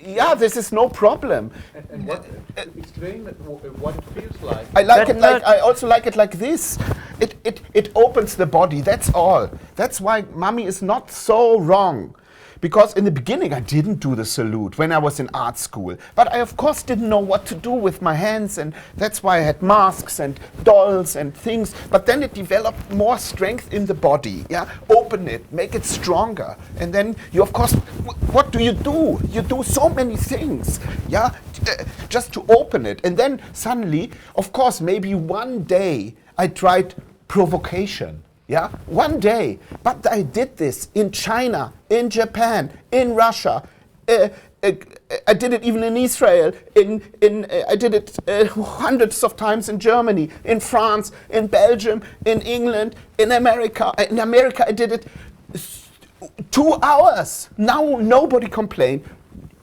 Yeah, this is no problem. And what, explain what it feels like. I like it like, I also like it like this. It opens the body, that's all. That's why Mummy is not so wrong. Because in the beginning I didn't do the salute when I was in art school. But I of course didn't know what to do with my hands, and that's why I had masks and dolls and things. But then it developed more strength in the body. Yeah, open it, make it stronger. And then you of course, what do? You do so many things. Yeah, just to open it. And then suddenly, of course, maybe one day I tried provocation. Yeah, one day. But I did this in China, in Japan, in Russia. I did it even in Israel. I did it hundreds of times in Germany, in France, in Belgium, in England, in America. In America, I did it 2 hours. Now nobody complained.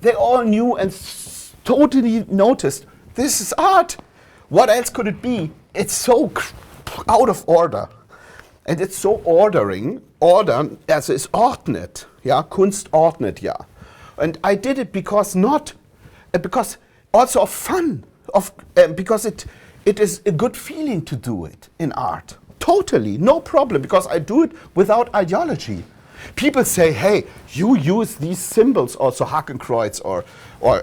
They all knew and totally noticed. This is art. What else could it be? It's so out of order. And it's so ordern, also ist ordnet, ja, Kunst ordnet, ja. And I did it because because also of fun, because it is a good feeling to do it in art. Totally, no problem, because I do it without ideology. People say, hey, you use these symbols also, Hakenkreuz or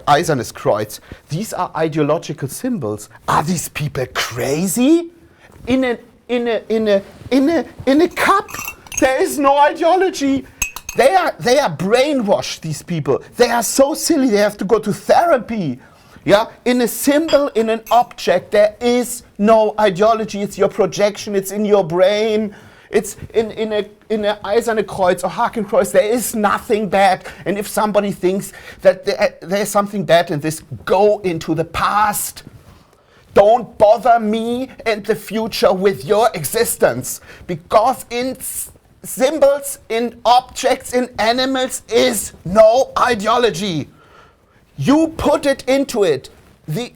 Eisernes Kreuz. These are ideological symbols. Are these people crazy? In a cup, there is no ideology. They are brainwashed, these people. They are so silly, they have to go to therapy. Yeah, in a symbol, in an object, there is no ideology. It's your projection, it's in your brain. It's in a Eiserne Kreuz or Hakenkreuz, there is nothing bad. And if somebody thinks that there is something bad in this, go into the past. Don't bother me and the future with your existence, because in symbols, in objects, in animals is no ideology. You put it into it, the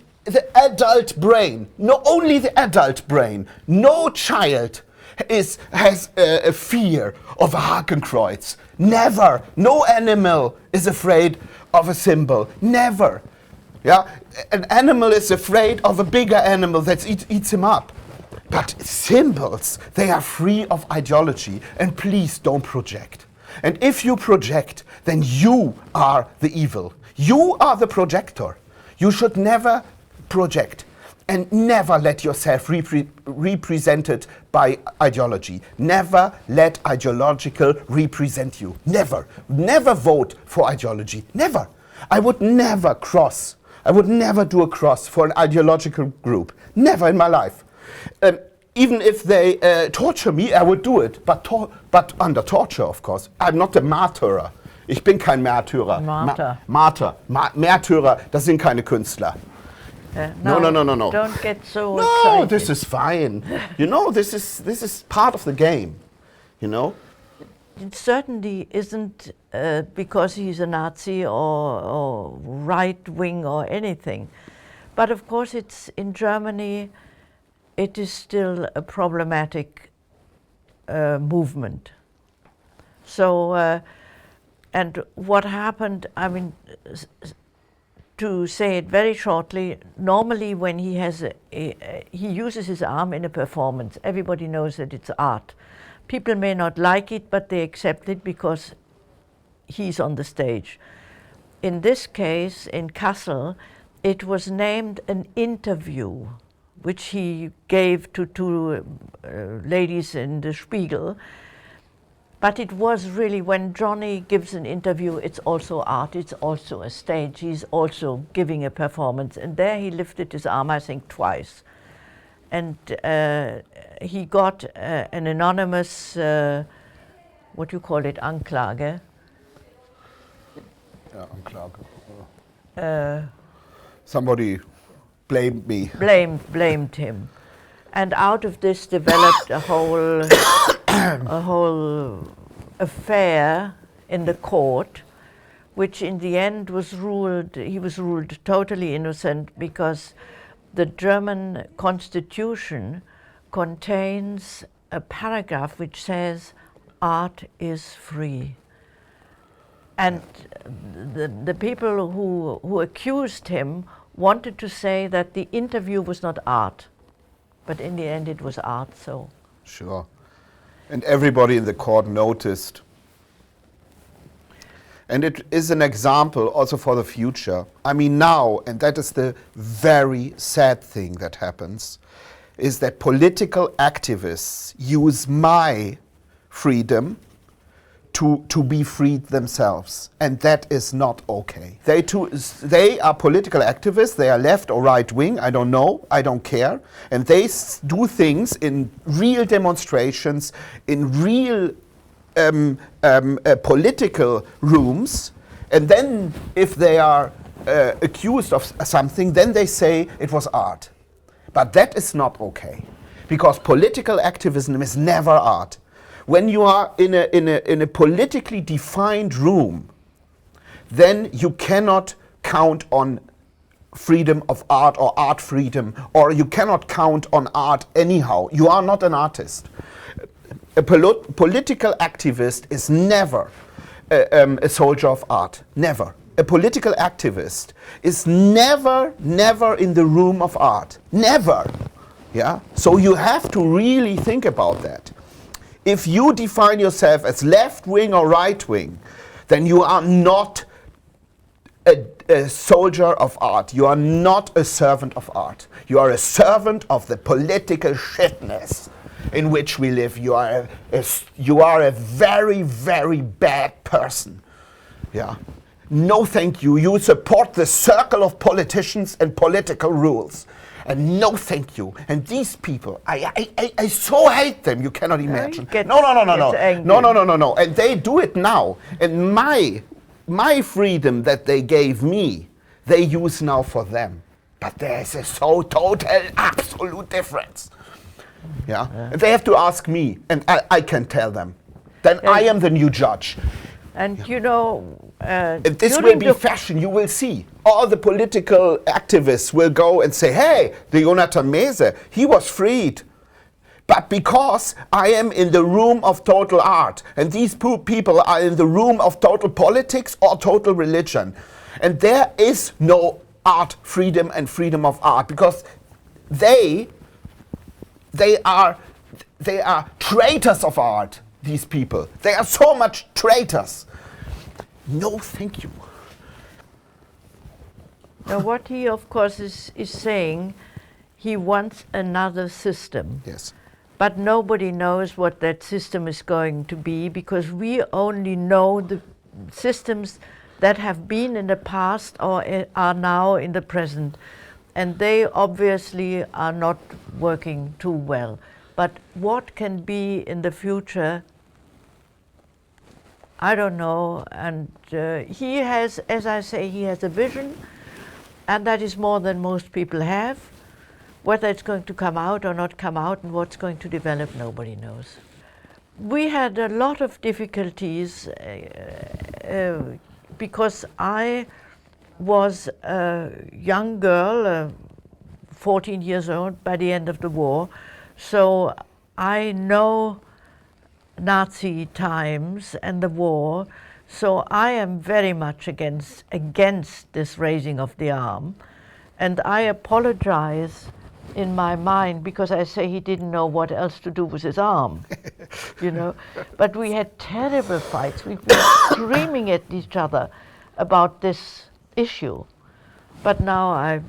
adult brain, only the adult brain. No child has a fear of a Hakenkreuz. Never. No animal is afraid of a symbol. Never. Yeah, an animal is afraid of a bigger animal that eats him up. But symbols, they are free of ideology. And please don't project. And if you project, then you are the evil. You are the projector. You should never project and never let yourself represented by ideology. Never let ideological represent you. Never. Never vote for ideology. Never. I would never do a cross for an ideological group. Never in my life. Even if they torture me, I would do it. But under torture, of course. I'm not a Märtyrer. Ich bin kein Märtyrer. Märtyrer, das sind keine Künstler. No. Don't get so excited. No, excited. this is fine. You know, this is part of the game. You know? It certainly isn't because he's a Nazi or right-wing or anything. But of course, it's in Germany, it is still a problematic movement. So, and what happened, I mean, to say it very shortly, normally when he has he uses his arm in a performance, everybody knows that it's art. People may not like it, but they accept it because he's on the stage. In this case, in Kassel, it was named an interview, which he gave to two ladies in the Spiegel. But it was really, when Johnny gives an interview, it's also art, it's also a stage, he's also giving a performance. And there he lifted his arm, I think, twice. And he got an anonymous, what do you call it, Anklage? Yeah, Anklage. Somebody blamed me. Blamed him. And out of this developed a whole affair in the court, which in the end he was ruled totally innocent, because the German constitution contains a paragraph which says art is free. And the people who accused him wanted to say that the interview was not art, but in the end it was art. So Sure. And everybody in the court noticed. And it is an example also for the future. I mean, now, and that is the very sad thing that happens, is that political activists use my freedom to be freed themselves. And that is not okay. They are political activists, they are left or right wing, I don't know, I don't care. And they do things in real demonstrations, in real political rooms, and then if they are accused of something, then they say it was art. But that is not okay, because political activism is never art. When you are in a politically defined room, then you cannot count on freedom of art or art freedom, or you cannot count on art anyhow. You are not an artist. A political activist is never a soldier of art. Never. A political activist is never in the room of art. Never. Yeah? So you have to really think about that. If you define yourself as left wing or right wing, then you are not a soldier of art. You are not a servant of art. You are a servant of the political shitness in which we live. You are a very, very bad person. Yeah. No, thank you. You support the circle of politicians and political rules. And no, thank you. And these people, I so hate them. You cannot imagine. No. And they do it now. And my freedom that they gave me, they use now for them. But there is a so total, absolute difference. Yeah. And they have to ask me, and I can tell them. Then I am the new judge. And you know, this will be fashion, you will see. All the political activists will go and say, hey, the Jonathan Meese, he was freed. But because I am in the room of total art, and these people are in the room of total politics or total religion, and there is no art freedom and freedom of art, because they are traitors of art, these people. They are so much traitors. No, thank you. Now, what he, of course, is saying, he wants another system. Yes. But nobody knows what that system is going to be, because we only know the systems that have been in the past or are now in the present. And they obviously are not working too well. But what can be in the future, I don't know. And he has, as I say, he has a vision, and that is more than most people have. Whether it's going to come out or not come out and what's going to develop, nobody knows. We had a lot of difficulties because I was a young girl, 14 years old by the end of the war. So I know Nazi times and the war. So I am very much against this raising of the arm. And I apologize in my mind, because I say he didn't know what else to do with his arm, you know. But we had terrible fights. We were screaming at each other about this issue. But now I've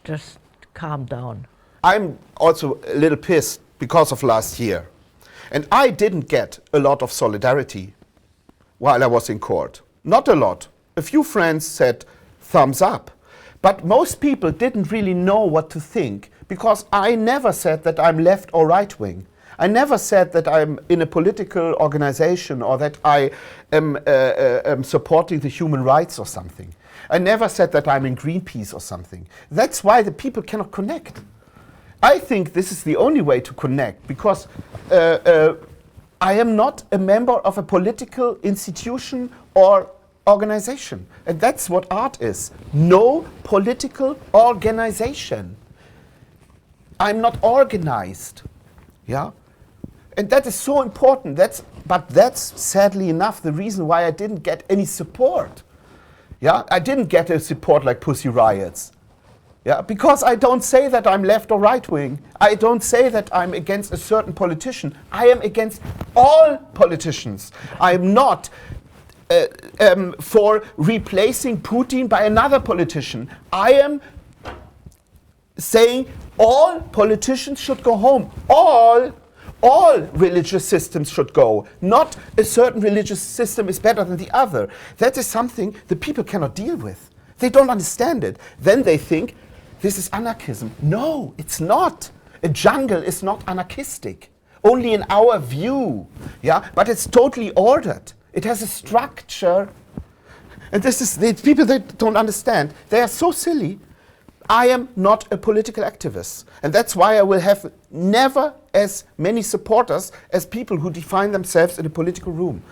just calmed down. I'm also a little pissed because of last year. And I didn't get a lot of solidarity while I was in court. Not a lot. A few friends said thumbs up. But most people didn't really know what to think, because I never said that I'm left or right wing. I never said that I'm in a political organization or that I am supporting the human rights or something. I never said that I'm in Greenpeace or something. That's why the people cannot connect. I think this is the only way to connect, because I am not a member of a political institution or organization. And that's what art is. No political organization. I'm not organized. Yeah? And that is so important. but that's sadly enough the reason why I didn't get any support. Yeah, I didn't get a support like Pussy Riots. Yeah, because I don't say that I'm left or right wing. I don't say that I'm against a certain politician. I am against all politicians. I am not for replacing Putin by another politician. I am saying all politicians should go home. All religious systems should go. Not a certain religious system is better than the other. That is something the people cannot deal with. They don't understand it. Then they think, this is anarchism. No, it's not. A jungle is not anarchistic. Only in our view. Yeah, but it's totally ordered. It has a structure. And this is the people that don't understand. They are so silly. I am not a political activist. And that's why I will have never as many supporters as people who define themselves in a political room.